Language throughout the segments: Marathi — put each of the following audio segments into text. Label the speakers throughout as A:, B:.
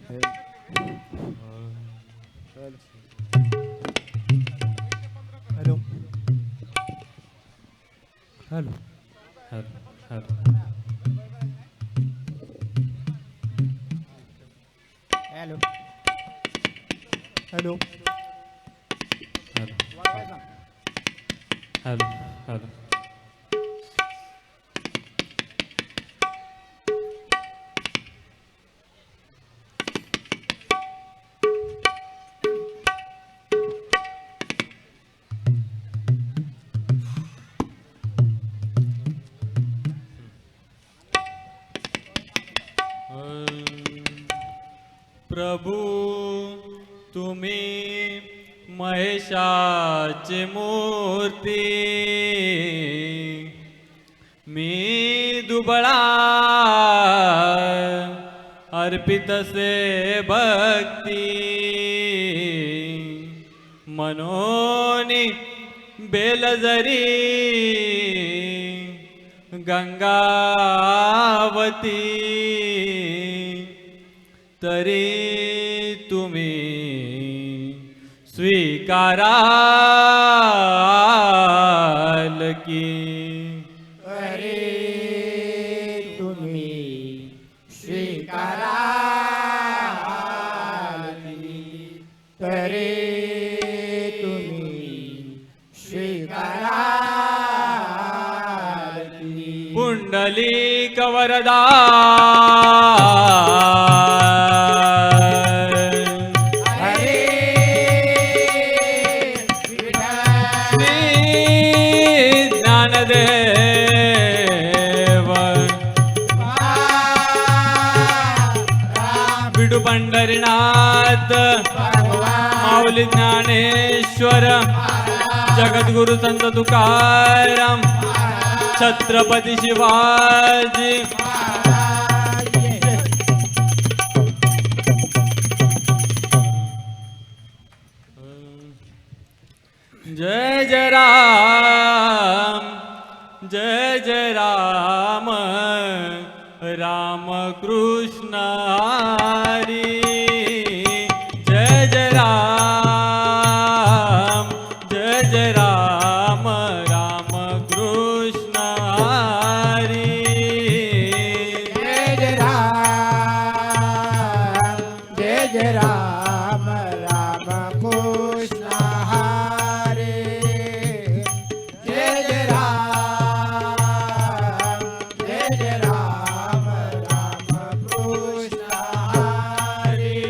A: Hello hello
B: hello
A: hello hello
B: hello hello प्रभू तुम्ही महेशाची मूर्ती, मी दुबळा अर्पितसे भक्ती, मनोनी बेलजरी गंगावती, तरी तुम्ही स्वीकाराल की,
A: अरे तुम्ही स्वीकाराल की, तरे तुम्ही स्वीकाराल की.
B: पुंडलिक वरदा ज्ञानदेव विडू पंढरीनाथ माऊली ज्ञानेश्वर जगद्गुरु संत तुकाराम छत्रपती शिवाजी जय जय राम, जय जय राम, राम कृष्ण हरी. जय जय राम, जय जय राम, राम कृष्ण हरी.
A: जय जय राम, जय जय राम, राम कृष्ण हरे. जय जय राम, जय जय राम, राम कृष्ण हरे.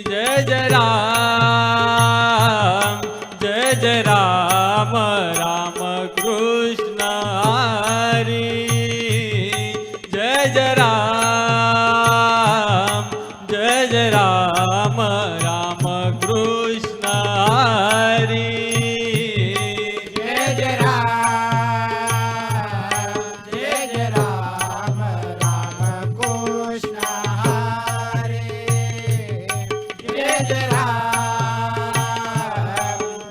B: जय जय राम, जय जय राम, राम कृष्ण हरी. जय जय राम, जय जय राम, राम कृष्ण हरी.
A: जय जय राम, जय जय राम, राम कृष्ण हरे. जय जय राम,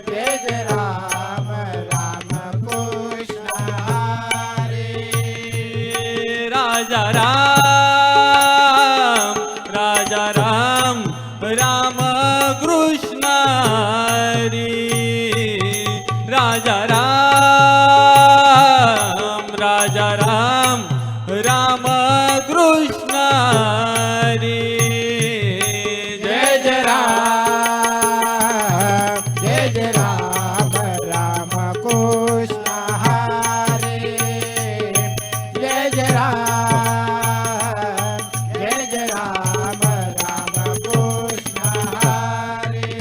A: जय जय राम, राम कृष्ण हरे.
B: राजा राम, राजा राम, राम कृष्ण हरी. राजा राम, राजा राम, राम कृष्ण हरी.
A: जय जय राम, जय जय राम, राम कृष्ण हरे. जय जय राम, जय जय राम, राम कृष्ण हरे.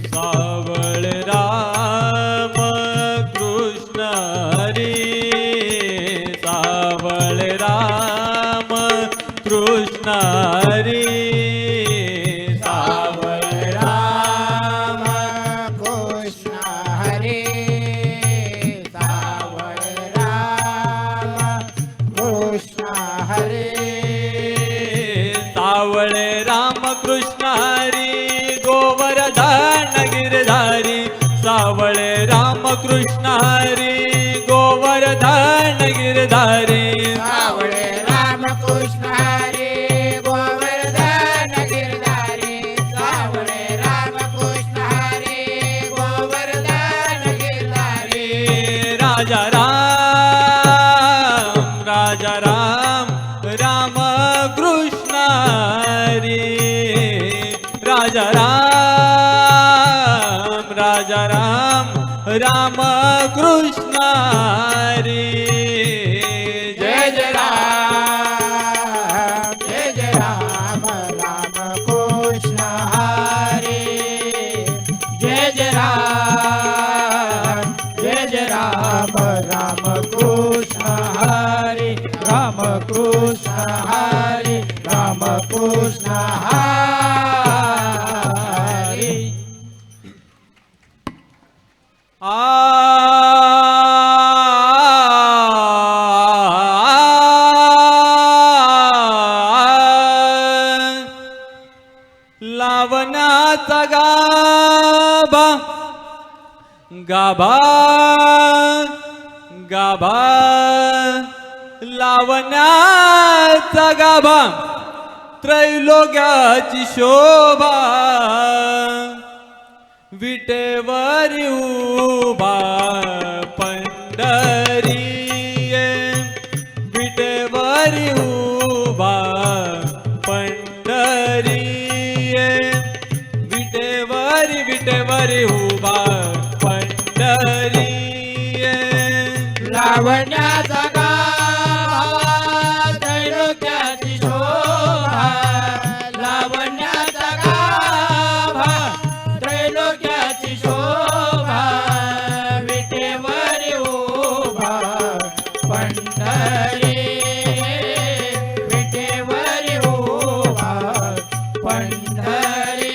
B: सावळ राम कृष्ण हरी. सावळ राम कृष्ण हरी. सावळ
A: राम कृष्ण हरे. सावळ राम कृष्ण हरे.
B: सावळ राम कृष्ण हरी. गोवर्धन गिरधारी. सावळ राम कृष्ण हरी. गोवर्धन गिरधारी.
A: सावळे राम कृष्ण हरे. गोवर्धन
B: राजा राम राजा राम राम कृष्ण हरी
A: जय जय राम राम कृष्ण हरे जय जय राम राम कृष्ण हरे राम कृष्ण हरे राम कृष्ण हरे
B: लावण्याचा गाभा गाभा गाभा लावण्याचा गाभा त्रैलोक्याची शोभा विटेवरी उभा पंढरी विटेवरी उभा पंढरी विटेवरी उभा पंढरी
A: लावण्याचा गाभा त्रैलोक्याची शोभा लावण्याचा गाभा त्रैलोक्याची शोभा विटेवरी उभा पंढरी विटेवरी उभा पंढरी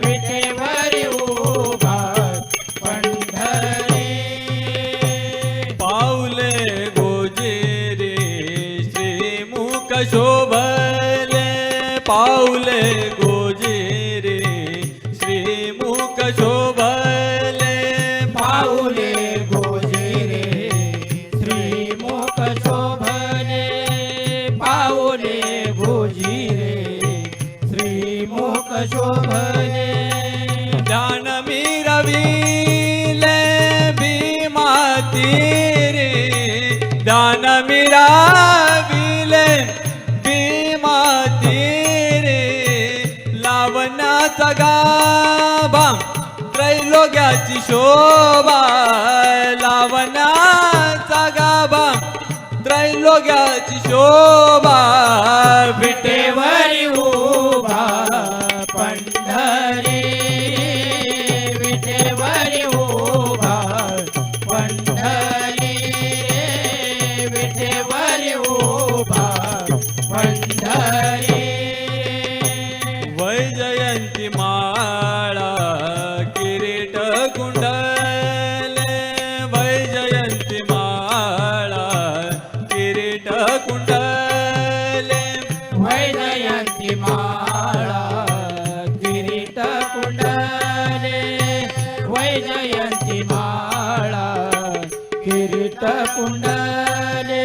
A: विटेवरी उभा पंढरी
B: पाऊले गोजेरे श्रीमुख शोभले पाऊले गोजेरे श्रीमुख शोभले
A: पाऊले गोजेरे श्रीमुख शोभले पाऊले गोजिरे श्रीमुख शोभले
B: ध्यान मिरविले भीमा तीरे ध्यान मिरविले भीमा तीरे लावण्याचा गाभा त्रैलोक्याची शोभा लावण्याचा गाभा त्रैलोक्याची शोभा
A: विटेवरी उभा पंढरी विटेवरी उभा पंढरी विटेवरी उभा पंढरी
B: वैजयंती माळा किरीट कुंडले वैजयंती माळा किरीट कुंडले
A: वैजयंती माळा किरीट कुंडले वैजयंती माळा किरीट कुंडले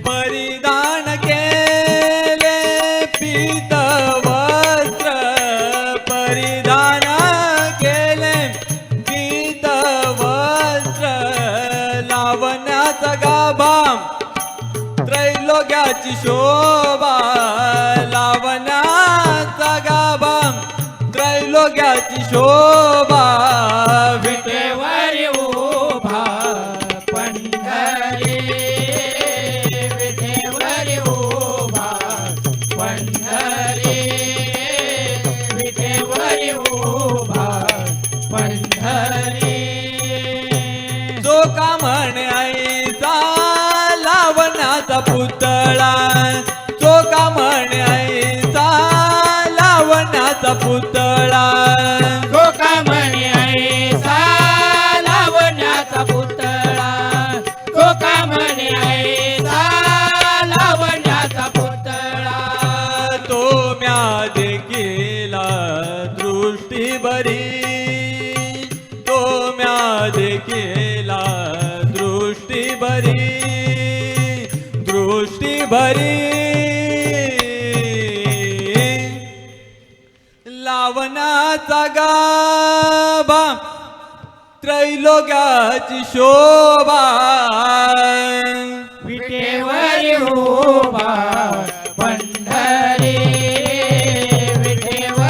B: परिधान केले पीत वस्त्र परिधान केले पीत वस्त्र लावण्याचा गाभा त्रैलोक्याची शोभा लावण्याचा गाभा त्रैलोक्याची शोभा
A: विटेवरी उभा पंढरी विटेवरी उभा पंढरी विटेवरी उभा पंढरी
B: जो का म्हणे आईचा लावण्याचा पुतळा जो का म्हणे आईचा लावण्याचा पुतळा
A: गोकामणी ऐसा लावण्याचा पुतळा गोकामणी ऐसा लावण्याचा पुतळा
B: तो म्या देखीला दृष्टी बरी तो म्या देखीला दृष्टी बरी लावण्याचा गाभा त्रैलोक्याची शोभा
A: विटेवरी उभा पंढरी विटेवरी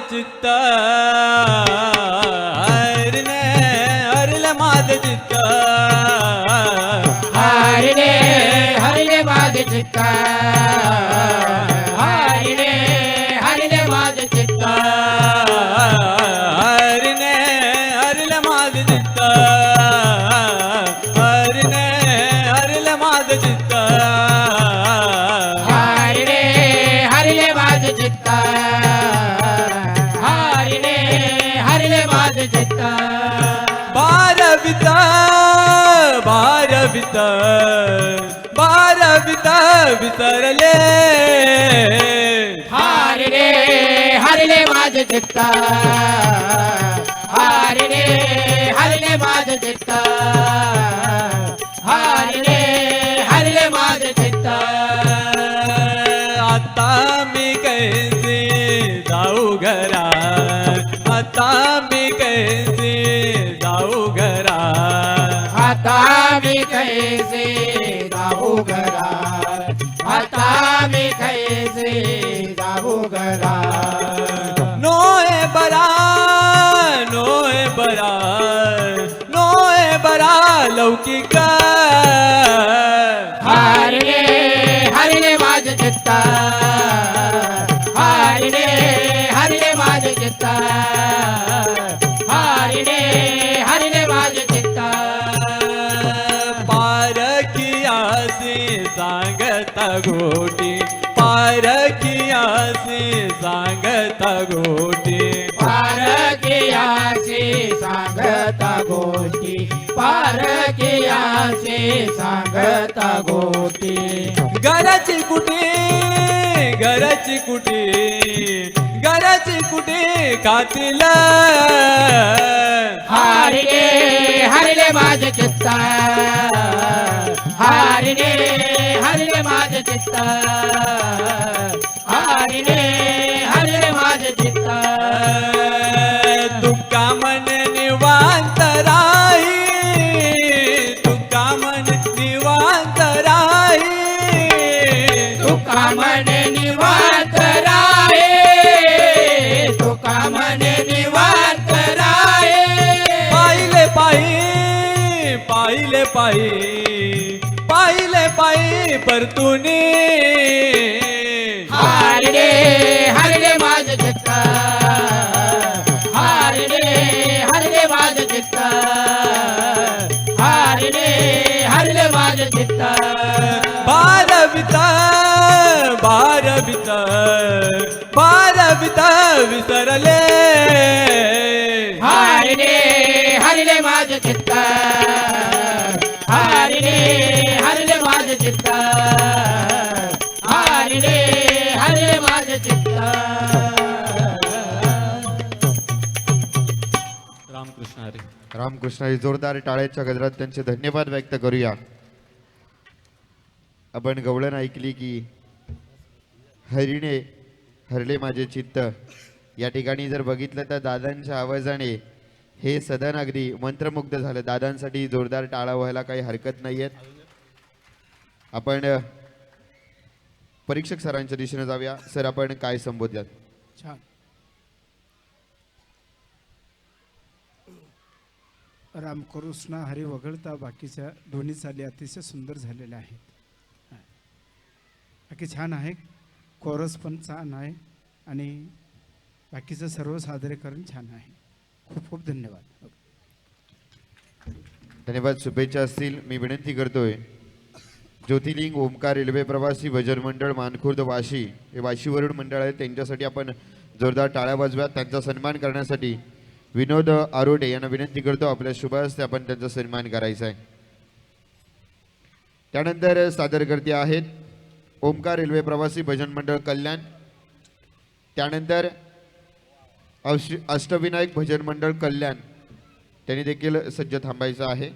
B: चित्त हरणे हरले माझ चित्त
A: हरिणे हरिणे माझे चित्त हरिणे हरिणे माझे चित्त
B: हरणे हरले माझ चित्त हरणे हरले माझ चित्त
A: हरिणे हरिणे माझे चित्त हरिणे हरिणे माझे चित्त
B: भारवित भारवित भारवित विसरले
A: हरिणे हरिणे माझे चित्त हरिणे हरिणे माझे चित्त हरिणे हरिणे माझे चित्त
B: आता मी कैसे जाऊ घरा आता मी कैसे जाऊ घरा
A: आता मी कैसे जाऊ घरा आता मी कैसे जाऊ घरा
B: नोए बरा नोए बरा नोए बरा लौकिक
A: हरिणे हरिणे माझे चित्त हरिणे हरिणे माझे चित्त हरिणे हरिणे माझे चित्त
B: पारखियासी सांगता गोटी पारखियासी सांगता गोटी
A: पारकियाचे सांगता गोष्टी पारकियाचे सांगता गोष्टी
B: घराची कुठे घराची कुठे घराची कुठे कातील
A: हरिणे हरिणे माझे चित्त हरिणे हरिणे माझे चित्त हरिणे हरिणे माझे चित्त
B: तुका मन निवांत राही तुका मन निवांत राही
A: तुका मन निवांत राहे तुका मन निवांत राहे
B: पाहिले पायी पाहिले पायी पाहिले पायी परतुनी
A: हरिणे हरिणे माझे चित्त हरिणे हरिणे माझे चित्त हरिणे हरिणे माझे चित्त
B: भारवित भारवित भारवित विसरले
A: हरिणे हरिणे माझे चित्त हरिणे हरिणे माझे चित्त हरिणे हरिणे माझे चित्त
B: रामकृष्ण हरी
C: रामकृष्ण हरी. जोरदार टाळ्याच्या गजरात त्यांचे धन्यवाद व्यक्त करूया. आपण गवळण ऐकली की हरिणे हरले माझे चित्त. या ठिकाणी जर बघितलं तर दादांच्या आवाजाने हे सदन अगदी मंत्रमुग्ध झालं. दादांसाठी जोरदार टाळा व्हायला काही हरकत नाही आहेत. आपण परीक्षक सरांच्या दिशेने जाऊया. सर, आपण काय संबोधल्यात?
D: छान. रामकृष्ण हरी वगळता बाकीच्या दोन्ही चाली अतिशय सुंदर झालेल्या आहेत. बाकी छान आहे. कोरस पण छान आहे आणि बाकीचं सर्व सादरीकरण छान आहे. खूप खूप धन्यवाद.
C: धन्यवाद. शुभेच्छा असतील. मी विनंती करतोय ज्योतिर्लिंग ओमकार रेल्वे प्रवासी भजन मंडळ मानखुर्द वाशी, हे वाशीवरून मंडळ आहे, त्यांच्यासाठी आपण जोरदार टाळ्या वाजव्यात. त्यांचा सन्मान करण्यासाठी विनोद आरोडे यांना विनंती करतो आपल्या शुभ हस्ते आपण त्यांचा सन्मान करायचा आहे. त्यानंतर सादरकर्ते आहेत ओमकार रेल्वे प्रवासी भजन मंडळ कल्याण. त्यानंतर अष्टविनायक भजन मंडळ कल्याण, त्यांनी देखील सज्ज थांबायचं आहे.